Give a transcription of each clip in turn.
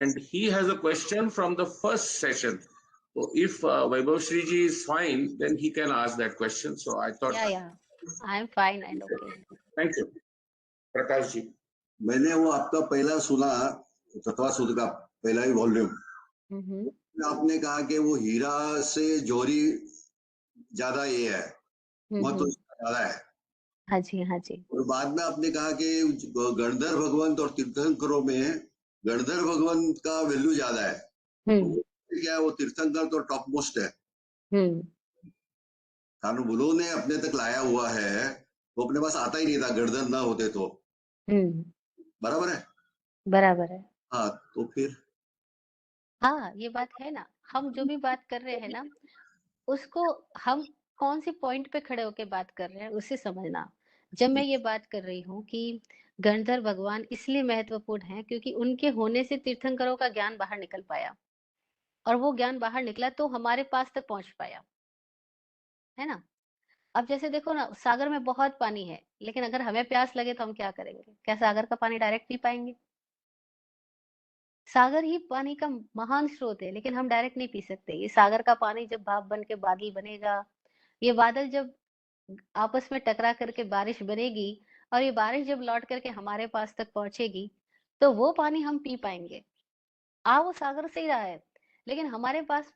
and he has a question from the first session. So if Vaibhav Shriji is fine, then he can ask that question. So I thought, Yeah, I'm fine and okay. thank you, Prakash ji. मैंने वो आपका पहला सुना, तत्वासुद का पहला ही volume. हम्म आपने कहा कि वो हीरा से जौहरी ज्यादा ये है, महत्व हम्म। ज्यादा है। हाँ जी, हाँ जी। और बाद में आपने कहा कि गणधर भगवंत और तीर्थंकरों में गणधर भगवंत का वैल्यू ज्यादा है। तो क्या है, वो तीर्थंकर तो टॉप मोस्ट है, कानूबुलो ने अपने तक लाया हुआ है, वो अपने पास आता ही नहीं था गणधर ना होते तो। बराबर है, बराबर है। हाँ तो फिर हाँ, ये बात है ना, हम जो भी बात कर रहे हैं ना, उसको हम कौन सी पॉइंट पे खड़े होके बात कर रहे हैं उसे समझना। जब मैं ये बात कर रही हूँ कि गणधर भगवान इसलिए महत्वपूर्ण है क्योंकि उनके होने से तीर्थंकरों का ज्ञान बाहर निकल पाया, और वो ज्ञान बाहर निकला तो हमारे पास तक पहुंच पाया, है ना। अब जैसे देखो ना, सागर में बहुत पानी है, लेकिन अगर हमें प्यास लगे तो हम क्या करेंगे? क्या सागर का पानी डायरेक्ट पी पाएंगे? सागर ही पानी का महान स्रोत है, लेकिन हम डायरेक्ट नहीं पी सकते। ये सागर का पानी जब भाप बन के बादल बनेगा, ये बादल जब आपस में टकरा करके बारिश बनेगी, और ये बारिश जब लौट करके हमारे पास तक पहुंचेगी, तो वो पानी हम पी पाएंगे। वो सागर से ही रहा है, लेकिन हमारे पास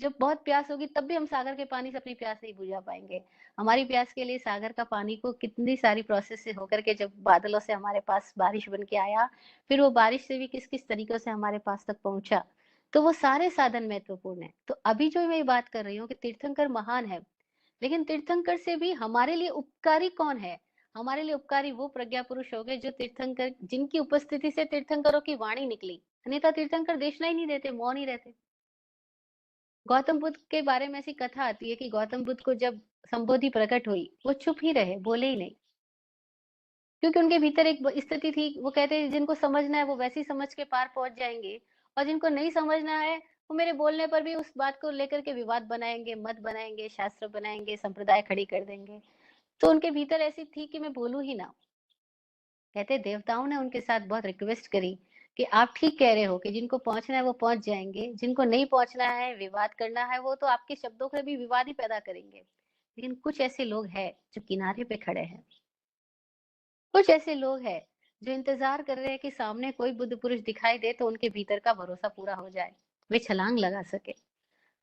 जब बहुत प्यास होगी तब भी हम सागर के पानी से अपनी प्यास नहीं बुझा पाएंगे। हमारी प्यास के लिए सागर का पानी को कितनी सारी प्रोसेस से होकर के जब बादलों से हमारे पास बारिश बन के आया, फिर वो बारिश से भी किस किस तरीकों से हमारे पास तक पहुंचा, तो वो सारे साधन महत्वपूर्ण है। तो अभी जो मैं बात कर रही हूँ कि तीर्थंकर महान है, लेकिन तीर्थंकर से भी हमारे लिए उपकारी कौन है? हमारे लिए उपकारी वो प्रज्ञा पुरुष हो गए जो तीर्थंकर, जिनकी उपस्थिति से तीर्थंकरों की वाणी निकली, अन्यथा तीर्थंकर देखना ही नहीं देते, मौन ही रहते। गौतम बुद्ध के बारे में ऐसी कथा आती है कि गौतम बुद्ध को जब संबोधि प्रकट हुई, वो चुप ही रहे, बोले ही नहीं, क्योंकि उनके भीतर एक स्थिति थी। वो कहते हैं जिनको समझना है वो वैसे ही समझ के पार पहुंच जाएंगे, और जिनको नहीं समझना है वो मेरे बोलने पर भी उस बात को लेकर के विवाद बनाएंगे, मत बनाएंगे, शास्त्र बनाएंगे, संप्रदाय खड़ी कर देंगे। तो उनके भीतर ऐसी थी कि मैं बोलूं ही ना। कहते देवताओं ने उनके साथ बहुत रिक्वेस्ट करी कि आप ठीक कह रहे हो कि जिनको पहुंचना है वो पहुंच जाएंगे, जिनको नहीं पहुंचना है, विवाद करना है, वो तो आपके शब्दों से भी विवाद ही पैदा करेंगे। लेकिन कुछ ऐसे लोग हैं जो किनारे पे खड़े हैं, कुछ ऐसे लोग हैं जो इंतजार कर रहे हैं कि सामने कोई बुद्ध पुरुष दिखाई दे तो उनके भीतर का भरोसा पूरा हो जाए, वे छलांग लगा सके।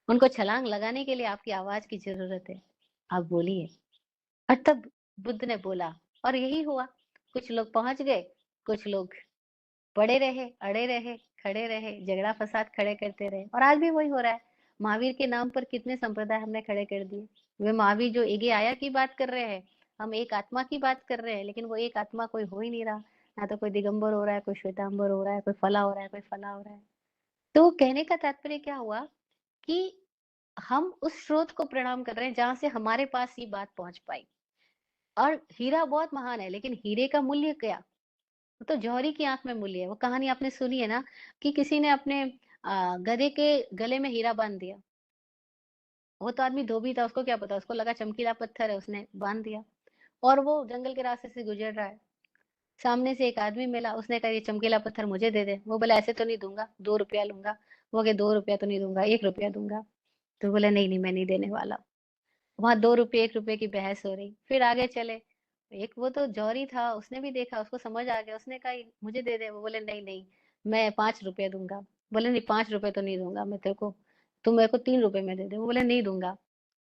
उनको छलांग लगाने के लिए आपकी आवाज की जरूरत है, आप बोलिए। और तब बुद्ध ने बोला, और यही हुआ। कुछ लोग पहुंच गए, कुछ लोग पड़े रहे, अड़े रहे, खड़े रहे, झगड़ा फसाद खड़े करते रहे, और आज भी वही हो रहा है। महावीर के नाम पर कितने संप्रदाय हमने खड़े कर दिए। वे महावीर जो एगे आया की बात कर रहे हैं, हम एक आत्मा की बात कर रहे हैं, लेकिन वो एक आत्मा कोई हो ही नहीं रहा। ना तो कोई दिगंबर हो रहा है, कोई श्वेतांबर हो रहा है, कोई फला हो रहा है, कोई फला हो रहा है। तो कहने का तात्पर्य क्या हुआ कि हम उस स्रोत को प्रणाम कर रहे हैं जहां से हमारे पास ये बात पहुंच पाई। और हीरा बहुत महान है, लेकिन हीरे का मूल्य क्या? वो तो जौहरी की आंख में मूल्य है। वो कहानी आपने सुनी है ना, कि किसी ने अपने गधे के गले में हीरा बांध दिया। वो तो आदमी धोबी था, उसको क्या पता, उसको लगा चमकीला पत्थर है, उसने बांध दिया। और वो जंगल के रास्ते से गुजर रहा है, सामने से एक आदमी मिला, उसने कहा ये चमकीला पत्थर मुझे दे दे। वो बोला ऐसे तो नहीं दूंगा, 2 रुपया लूंगा। वो कहे 2 रुपया तो नहीं दूंगा, 1 रुपया दूंगा। तो बोला नहीं नहीं, मैं नहीं देने वाला। वहां 2 रुपये 1 रुपये की बहस हो रही, फिर आगे चले। एक वो तो जौहरी था, उसने भी देखा, उसको समझ आ गया, उसने कहा मुझे दे दे। वो बोले नहीं नहीं, मैं 5 रुपये दूंगा। बोले नहीं, 5 रुपये तो नहीं दूंगा मैं तेरे को, तुम मेरे को 3 रुपये में दे दे। वो बोले नहीं दूंगा।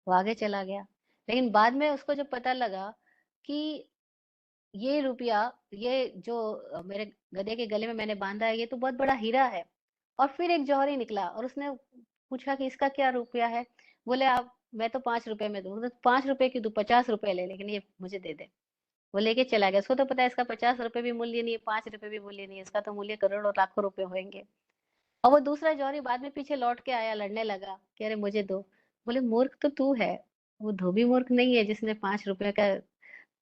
वो आगे चला गया। लेकिन बाद में उसको जब पता लगा कि ये रुपया, ये जो मेरे गधे के गले में मैंने बांधा है, ये तो बहुत बड़ा हीरा है। और फिर एक जौहरी निकला और उसने पूछा कि इसका क्या रुपया है? बोले आप, मैं तो 5 रुपए में दूंगा। तो 5 रुपए की, तू 50 रुपए ले, लेकिन ये मुझे दे दे। वो लेके चला गया। उसको तो पता है इसका 50 रुपए भी मूल्य नहीं है, 5 रुपए भी मूल्य नहीं है, इसका तो मूल्य करोड़ और लाखों रुपए होंगे। और वो दूसरा जौहरी बाद में पीछे लौट के आया, लड़ने लगा कि अरे मुझे दो। बोले मूर्ख तो तू है, वो धोबी मूर्ख नहीं है जिसने 5 रुपए का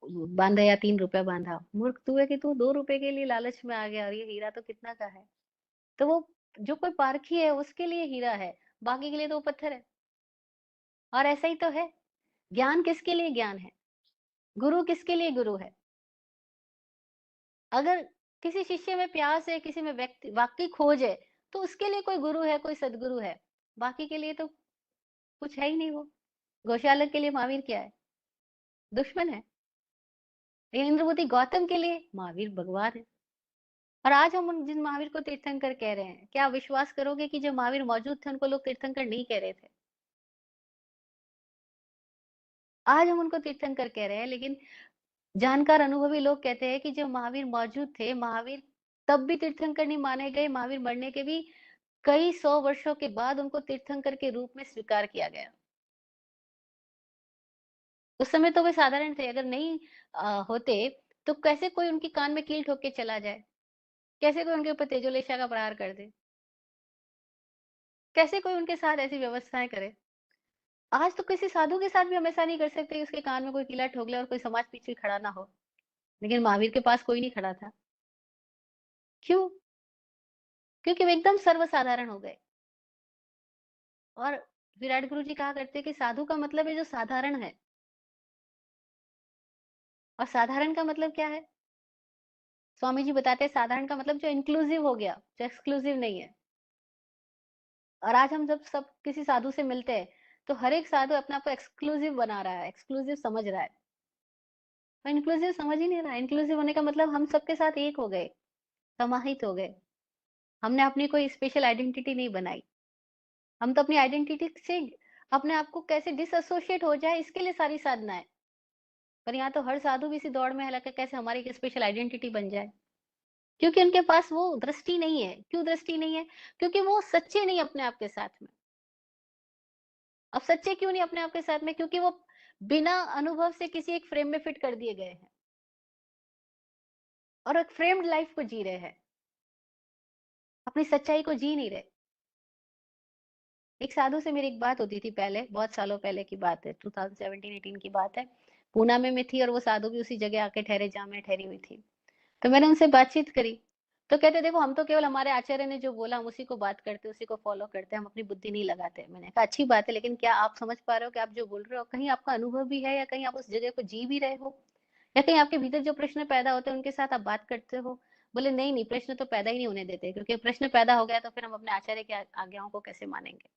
बांधा या 3 रुपया बांधा। मूर्ख तू है कि तू 2 रुपए के लिए लालच में आ गया, और ये हीरा तो कितना का है। तो वो जो कोई पारखी है उसके लिए हीरा है, बाकी के लिए तो वो पत्थर है। और ऐसा ही तो है, ज्ञान किसके लिए ज्ञान है, गुरु किसके लिए गुरु है? अगर किसी शिष्य में प्यास है, किसी में व्यक्ति वाकई खोज है, तो उसके लिए कोई गुरु है, कोई सदगुरु है। बाकी के लिए तो कुछ है ही नहीं वो। गौशालक के लिए महावीर क्या है? दुश्मन है। लेकिन इंद्रवती गौतम के लिए महावीर भगवान है। और आज हम उन जिन महावीर को तीर्थंकर कह रहे हैं, क्या आप विश्वास करोगे कि जब महावीर मौजूद थे उनको लोग तीर्थंकर नहीं कह रहे थे? आज हम उनको तीर्थंकर कह रहे हैं, लेकिन जानकार अनुभवी लोग कहते हैं कि जब महावीर मौजूद थे, महावीर तब भी तीर्थंकर नहीं माने गए। महावीर मरने के भी कई 100 वर्षों के बाद उनको तीर्थंकर के रूप में स्वीकार किया गया। उस समय तो वे साधारण थे, अगर नहीं होते तो कैसे कोई उनके कान में कील ठोक के चला जाए? कैसे कोई उनके ऊपर तेजोलेशा का प्रहार कर दे? कैसे कोई उनके साथ ऐसी व्यवस्थाएँ करे? आज तो किसी साधु के साथ भी हम ऐसा नहीं कर सकते कि उसके कान में कोई कीला ठोक ले और कोई समाज पीछे खड़ा ना हो। लेकिन महावीर के पास कोई नहीं खड़ा था। क्यों? क्योंकि वे एकदम सर्वसाधारण हो गए। और विराट गुरु जी कहा करते हैं कि साधु का मतलब है जो साधारण है। और साधारण का मतलब क्या है? स्वामी जी बताते हैं साधारण का मतलब जो इंक्लूसिव हो गया, जो एक्सक्लूसिव नहीं है। और आज हम जब सब किसी साधु से मिलते हैं, तो हर एक साधु अपने आप को एक्सक्लूसिव बना रहा है, एक्सक्लूसिव समझ रहा है। तो इंक्लूसिव समझ ही नहीं रहा है। इंक्लूसिव होने का मतलब हम सबके साथ एक हो गए, समाहित हो गए। हमने अपनी कोई स्पेशल आइडेंटिटी नहीं बनाई। हम तो अपनी आइडेंटिटी से अपने आप को कैसे डिसएसोसिएट हो जाए, इसके लिए सारी साधना है। पर यहाँ तो हर साधु भी इसी दौड़ में है लगा कैसे हमारी एक स्पेशल आइडेंटिटी बन जाए। क्योंकि उनके पास वो दृष्टि नहीं है। क्यों दृष्टि नहीं है? क्योंकि वो सच्चे नहीं अपने आप के साथ में। अब सच्चे क्यों नहीं अपने आप के साथ में? क्योंकि वो बिना अनुभव से किसी एक फ्रेम में फिट कर दिए गए हैं और एक फ्रेम्ड लाइफ को जी रहे हैं। अपनी सच्चाई को जी नहीं रहे। एक साधु से मेरी एक बात होती थी पहले, बहुत सालों पहले की बात है, 2017-18 की बात है। पूना में मैं थी और वो साधु भी उसी जगह आके ठहरे जहाँ मैं ठहरी हुई थी। तो मैंने उनसे बातचीत करी। तो कहते देखो हम तो केवल हमारे आचार्य ने जो बोला हम उसी को बात करते, उसी को फॉलो करते, हम अपनी बुद्धि नहीं लगाते। मैंने कहा अच्छी बात है, लेकिन क्या आप समझ पा रहे हो कि आप जो बोल रहे हो कहीं आपका अनुभव भी है, या कहीं आप उस जगह को जी भी रहे हो, या कहीं आपके भीतर जो प्रश्न पैदा होते हैं उनके साथ आप बात करते हो? बोले नहीं नहीं, प्रश्न तो पैदा ही नहीं होने देते, क्योंकि प्रश्न पैदा हो गया तो फिर हम अपने आचार्य की आज्ञाओं को कैसे मानेंगे?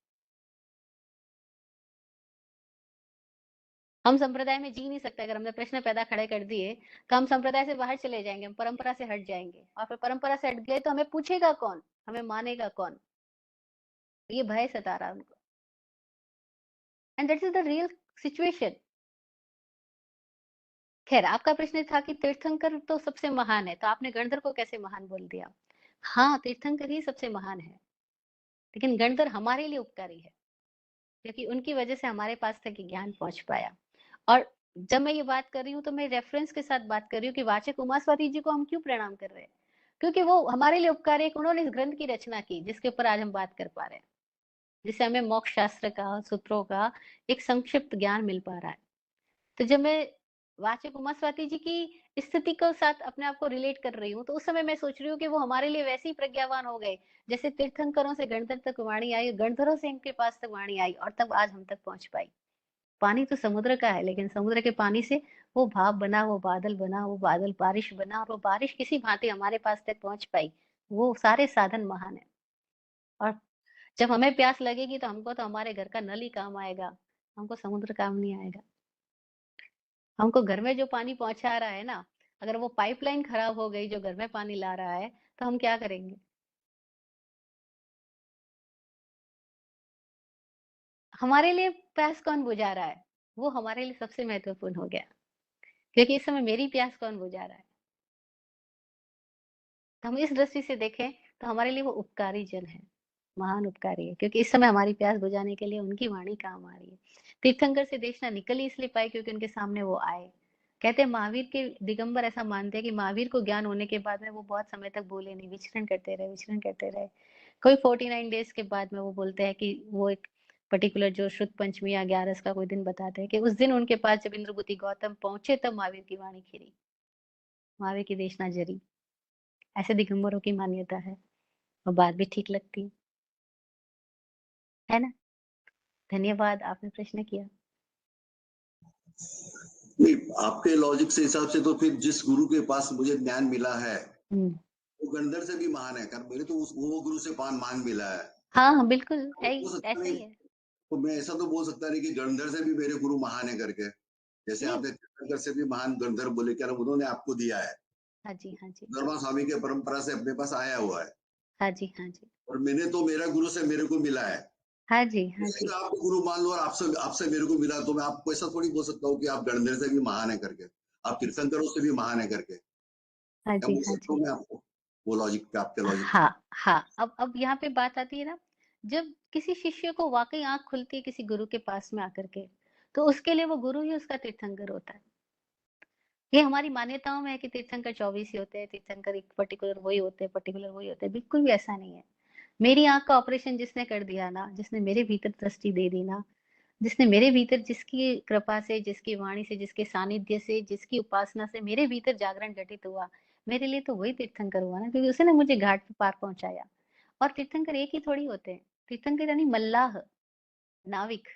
हम संप्रदाय में जी नहीं सकते। अगर हमने प्रश्न पैदा खड़े कर दिए तो हम संप्रदाय से बाहर चले जाएंगे, हम परंपरा से हट जाएंगे, और फिर परंपरा से हट गए तो हमें पूछेगा कौन, हमें मानेगा कौन? ये भय सता रहा उनको। And that is the real situation. खैर, आपका प्रश्न था कि तीर्थंकर तो सबसे महान है, तो आपने गणधर को कैसे महान बोल दिया? हाँ, तीर्थंकर ही सबसे महान है, लेकिन गणधर हमारे लिए उपकारी है, क्योंकि उनकी वजह से हमारे पास तक ये ज्ञान पहुंच पाया। और जब मैं ये बात कर रही हूँ तो मैं रेफरेंस के साथ बात कर रही हूँ कि वाचक उमास्वाती जी को हम क्यों प्रणाम कर रहे हैं, क्योंकि वो हमारे लिए उपकारी है। उन्होंने इस ग्रंथ की रचना की जिसके ऊपर आज हम बात कर पा रहे हैं, जिससे हमें मोक्ष शास्त्र का, सूत्रों का एक संक्षिप्त ज्ञान मिल पा रहा है। तो जब मैं वाचक उमास्वाती जी की स्थिति को साथ अपने आप को रिलेट कर रही हूँ, तो उस समय मैं सोच रही हूँ कि वो हमारे लिए वैसे ही प्रज्ञावान हो गए जैसे तीर्थंकरों से गणधर तक वाणी आई, गणधरों से इनके पास तक वाणी आई, और तब आज हम तक पहुंच पाई। पानी तो समुद्र का है, लेकिन समुद्र के पानी से वो भाप बना, वो बादल बना, वो बादल बारिश बना, और वो बारिश किसी भांति हमारे पास तक पहुंच पाई। वो सारे साधन महान है। और जब हमें प्यास लगेगी तो हमको तो हमारे घर का नल ही काम आएगा, हमको समुद्र काम नहीं आएगा। हमको घर में जो पानी पहुंचा रहा है ना, अगर वो पाइपलाइन खराब हो गई जो घर में पानी ला रहा है, तो हम क्या करेंगे? हमारे लिए प्यास कौन बुझा रहा है? वो हमारे लिए सबसे महत्वपूर्ण हो गया, क्योंकि इस समय मेरी प्यास कौन बुझा रहा है? तो हम इस दृष्टि से देखें तो हमारे लिए वो उपकारी जन है, महान उपकारी है, क्योंकि इस समय हमारी प्यास बुझाने के लिए उनकी वाणी काम आ रही है। तीर्थंकर से देशना निकल ही इसलिए पाए क्योंकि उनके सामने वो आए। कहते हैं महावीर के दिगंबर ऐसा मानते हैं कि महावीर को ज्ञान होने के बाद में वो बहुत समय तक बोले नहीं, विचरण करते रहे, विचरण करते रहे। कोई 49 डेज के बाद में वो बोलते हैं कि वो एक पर्टिकुलर जो शुद्ध पंचमी या 11 का कोई दिन बताते हैं कि उस दिन उनके पास जब इंद्रभूति गौतम पहुंचे तब महावीर की वाणी खिली, महावीर की देशना जरी। ऐसे दिगंबरों की मान्यता है, और बात भी ठीक लगती है ना? धन्यवाद, आपने प्रश्न किया। नहीं, आपके लॉजिक से हिसाब से तो फिर जिस गुरु के पास मुझे ज्ञान मिला है, वो गणधर से भी महान है, कारण मेरे तो वो गुरु से मान मिला है। हाँ हाँ बिल्कुल है हो ही, सकता ऐसा नहीं, ही है। तो मैं ऐसा तो बोल सकता नहीं कि गणधर से भी मेरे गुरु महान है करके। जैसे नहीं। आपने तीर्थंकर से भी महान गणधर बोले, क्या उन्होंने आपको दिया है, हाँ जी, हाँ जी। धर्मा स्वामी के परंपरा से अपने पास आया हुआ है, हाँ जी, हाँ जी। और मैंने तो मेरा गुरु से मेरे को मिला है। हाँ जी, हाँ जैसे जी। मैं आपको गुरु मान लूं और आपसे आपसे मेरे को मिला, तो मैं आपको ऐसा थोड़ी बोल सकता हूँ कि आप गणधर से भी महान है करके, आप तीर्थंकरों से भी महान है करके। हाँ क्या जी, बोल हाँ सकता हूँ जी। मैं आपको, वो लॉजिक पे, आपके लॉजिक पे? हाँ, हाँ। अब यहाँ पे बात आती है ना, जब किसी शिष्य को वाक़ई आँख खुलती है किसी गुरु के पास में आकर के, तो उसके लिए वो गुरु ही उसका तीर्थंकर होता है। ये हमारी मान्यताओं में है कि तीर्थंकर 24 ही होते हैं, तीर्थंकर एक पर्टिकुलर वही होते हैं, पर्टिकुलर वही होते हैं, बिल्कुल भी ऐसा नहीं है। मेरी आँख का ऑपरेशन जिसने कर दिया ना, जिसने मेरे भीतर दृष्टि दे दी ना, जिसने मेरे भीतर जिसकी कृपा से, जिसकी वाणी से, जिसके सानिध्य से, जिसकी उपासना से मेरे भीतर जागरण घटित हुआ, मेरे लिए तो वही तीर्थंकर हुआ ना, क्योंकि उसने मुझे घाट पे पार पहुँचाया। और तीर्थंकर एक ही थोड़ी होते हैं, तीर्थंकर यानी मल्लाह, नाविक,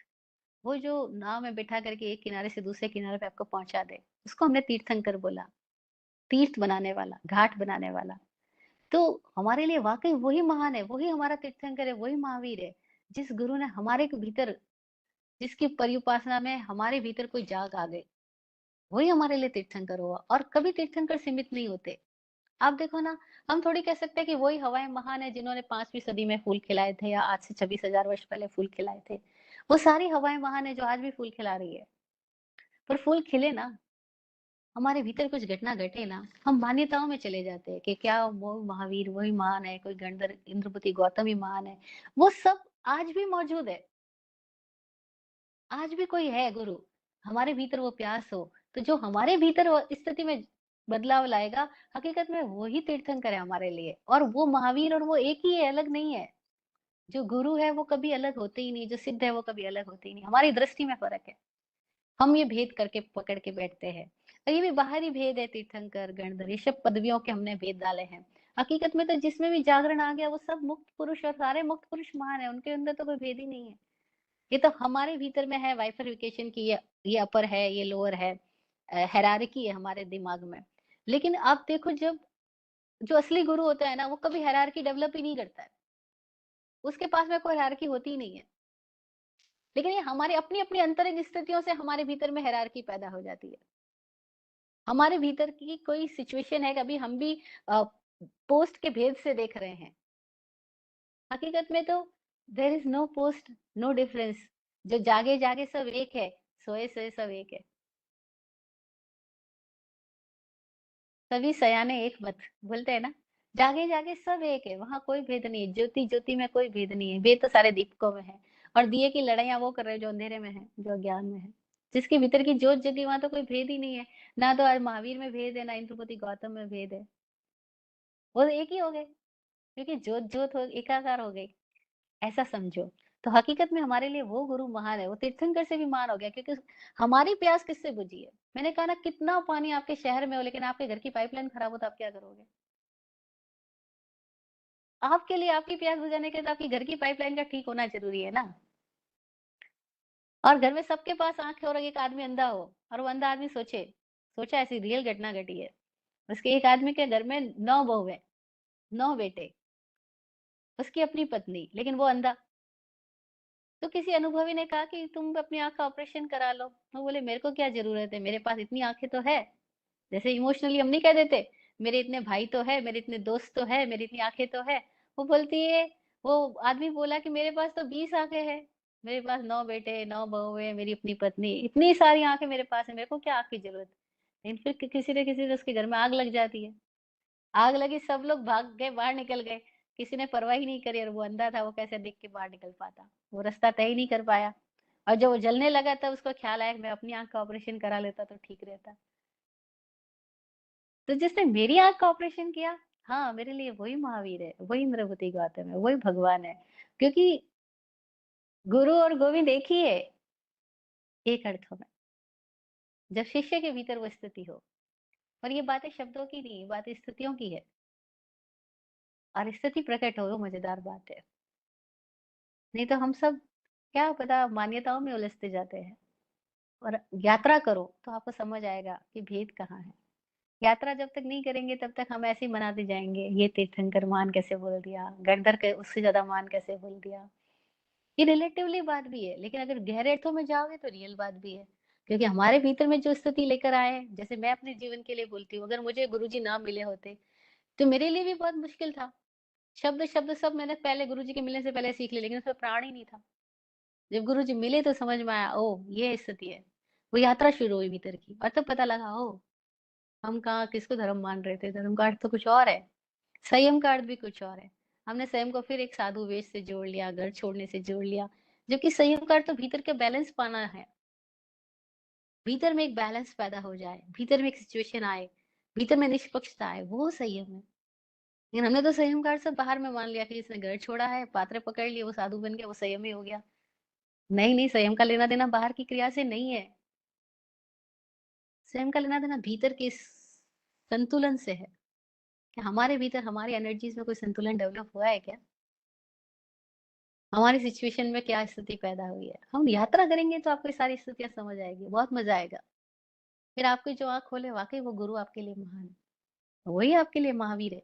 वो जो नाव में बिठा करके एक किनारे से दूसरे किनारे पे आपको पहुँचा दे, उसको हमने तीर्थंकर बोला। तीर्थ बनाने वाला, घाट बनाने वाला। तो हमारे लिए वाक़ई वही महान है, वही हमारा तीर्थंकर है, वही महावीर है, जिस गुरु ने हमारे के भीतर, जिसकी पर्युपासना में हमारे भीतर कोई जाग आ गई, वही हमारे लिए तीर्थंकर हुआ। और कभी तीर्थंकर सीमित नहीं होते। आप देखो ना, हम थोड़ी कह सकते हैं कि वही हवाएँ महान है जिन्होंने 5वीं सदी में फूल खिलाए थे या आज से 26,000 वर्ष पहले फूल खिलाए थे। वो सारी हवाएँ महान है जो आज भी फूल खिला रही है। पर फूल खिले ना, हमारे भीतर कुछ घटना घटे ना, हम मान्यताओं में चले जाते हैं कि क्या वो महावीर वही महान है, कोई गणधर इंद्रपति गौतम ही महान है। वो सब आज भी मौजूद है। आज भी कोई है गुरु, हमारे भीतर वो प्यास हो, तो जो हमारे भीतर वो स्थिति में बदलाव लाएगा, हकीकत में वही तीर्थंकर है हमारे लिए। और वो महावीर और वो एक ही है, अलग नहीं है। जो गुरु है वो कभी अलग होते ही नहीं, जो सिद्ध है वो कभी अलग होते ही नहीं। हमारी दृष्टि में फ़र्क है। हम ये भेद करके पकड़ के बैठते हैं। और ये भी बाहरी भेद है, तीर्थंकर, गणधर, ये सब पदवियों के हमने भेद डाले हैं। हकीकत में तो जिसमें भी जागरण आ गया वो सब मुक्त पुरुष, और सारे मुक्त पुरुष महान है, उनके अंदर तो कोई भेद ही नहीं है। ये तो हमारे भीतर में है बाइफरफिकेशन की, ये अपर है, ये लोअर है, हायरार्की है हमारे दिमाग में। लेकिन आप देखो, जब जो असली गुरु होता है ना, वो कभी हायरार्की डेवलप ही नहीं करता है। उसके पास में कोई हायरार्की होती ही नहीं है। लेकिन ये हमारी अपनी-अपनी आंतरिक स्थितियों से हमारे भीतर में हायरार्की पैदा हो जाती है। हमारे भीतर की कोई सिचुएशन है, कभी हम भी पोस्ट के भेद से देख रहे हैं। हकीकत में तो there is no post, no difference. जो जागे-जागे सब एक है, सोए-सोए सब एक है। सभी सयाने एक मत, बोलते हैं ना? जागे-जागे सब एक है, वहाँ कोई भेद नहीं है, ज्योति-ज्योति में कोई भेद नहीं है, भेद तो सारे दीपकों में है। और दिए की लड़ाइयाँ वो कर रहे हैं जो अंधेरे में है, जो अज्ञान में है। जिसके भीतर की ज्योत जगी, वहाँ तो कोई भेद ही नहीं है। ना तो आज महावीर में भेद है, ना इंद्रपति गौतम में भेद है। वो एक ही हो गए, क्योंकि ज्योत-ज्योत हो एकाकार हो गई, ऐसा समझो। तो हकीकत में हमारे लिए वो गुरु महान है, वो तीर्थंकर से भी महान हो गया, क्योंकि हमारी प्यास किससे बुझी है? मैंने कहा ना, कितना पानी आपके शहर में हो, लेकिन आपके घर की पाइपलाइन खराब हो तो आप क्या करोगे? आपके लिए आपकी प्यास बुझाने के लिए तो आपकी घर की पाइपलाइन का ठीक होना ज़रूरी है ना। और घर में सबके पास आँख है और एक आदमी अंधा हो, और वो अंधा आदमी सोचे, सोचा, ऐसी रियल घटना घटी है। उसके एक आदमी के घर में 9 बहुएँ, 9 बेटे, उसकी अपनी पत्नी, लेकिन वो अंधा। तो किसी अनुभवी ने कहा कि तुम अपनी आँख का ऑपरेशन करा लो। वो बोले, मेरे को क्या ज़रूरत है, मेरे पास इतनी आँखें तो है। जैसे इमोशनली हम नहीं कह देते, मेरे इतने भाई तो है, मेरे इतने दोस्त तो है, मेरी इतनी आँखें तो है। वो बोलती है, वो आदमी बोला कि मेरे पास तो 20 आँखें हैं, मेरे पास 9 बेटे, 9 बहुएँ, मेरी अपनी पत्नी, इतनी सारी आँखें मेरे पास है, मेरे को क्या आँख की ज़रूरत है? लेकिन फिर किसी न किसी दिन उसके घर में आग लग जाती है। आग लगी, सब लोग भाग गए, बाहर निकल गए। किसी ने परवाह ही नहीं करी, और वो अंधा था, वो कैसे देख के बाहर निकल पाता? वो रास्ता तय ही नहीं कर पाया। और जब वो जलने लगा, तब उसको ख्याल आया कि मैं अपनी आँख का ऑपरेशन करा लेता तो ठीक रहता। तो जिसने मेरी आँख का ऑपरेशन किया, हाँ, मेरे लिए वही महावीर है, वही इंद्रवती गौतम है, वही भगवान है। क्योंकि गुरु और गोविंद एक ही है, एक अर्थों में। जब शिष्य के भीतर वो स्थिति हो। और ये बातें शब्दों की नहीं, बातें स्थितियों की है। और स्थिति प्रकट हो, वो मजेदार बात है। नहीं तो हम सब क्या पता मान्यताओं में उलझते जाते हैं। और यात्रा करो तो आपको समझ आएगा कि भेद कहाँ है। यात्रा जब तक नहीं करेंगे तब तक हम ऐसे ही मनाते जाएँगे, ये तीर्थंकर महान कैसे बोल दिया, गणधर के उससे ज़्यादा महान कैसे बोल दिया। ये रिलेटिवली बात भी है, लेकिन अगर गहरे अर्थों में जाओगे तो रियल बात भी है। क्योंकि हमारे भीतर में जो स्थिति लेकर आए हैं, जैसे मैं अपने जीवन के लिए बोलती हूँ, अगर मुझे गुरुजी ना मिले होते, तो मेरे लिए भी बहुत मुश्किल था। शब्द सब मैंने पहले गुरुजी के मिलने से पहले सीख लिए, लेकिन उसमें प्राण ही नहीं था। जब गुरुजी मिले तो समझ में आया, ओह! ये स्थिति है। वो यात्रा शुरू हुई भीतर की और तब पता लगा, ओह! हम कहाँ किसको धर्म मान रहे थे, धर्म का अर्थ तो कुछ और है। संयम का अर्थ भी कुछ और है। हमने संयम को फिर एक साधु वेश से जोड़ लिया, घर छोड़ने से जोड़ लिया, जबकि संयम का अर्थ तो भीतर का बैलेंस पाना है। भीतर में एक बैलेंस पैदा हो जाए, भीतर में एक सिचुएशन आए, भीतर में निष्पक्षता आए, वो संयम है। लेकिन हमने तो संयम का अर्थ सब बाहर में मान लिया कि इसने घर छोड़ा है, पात्र पकड़ लिए, वो साधु बन गया, वो संयमी हो गया। नहीं, नहीं, संयम का लेना-देना बाहर की क्रिया से नहीं है। संयम का लेना-देना भीतर के संतुलन से है। कि हमारे भीतर हमारी एनर्जीज़ में कोई संतुलन डेवलप हुआ है क्या? हमारी सिचुएशन में क्या स्थिति पैदा हुई है? हम यात्रा करेंगे तो आपको ये सारी स्थितियाँ समझ आएगी, बहुत मज़ा आएगा। फिर आपकी जो आँख खोले वाक़ई वो गुरु आपके लिए महान है। वही आपके लिए महावीर है,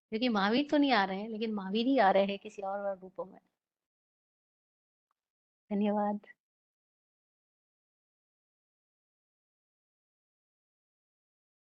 क्योंकि महावीर तो नहीं आ रहे हैं, लेकिन महावीर ही आ रहे हैं किसी और रूपों में। धन्यवाद।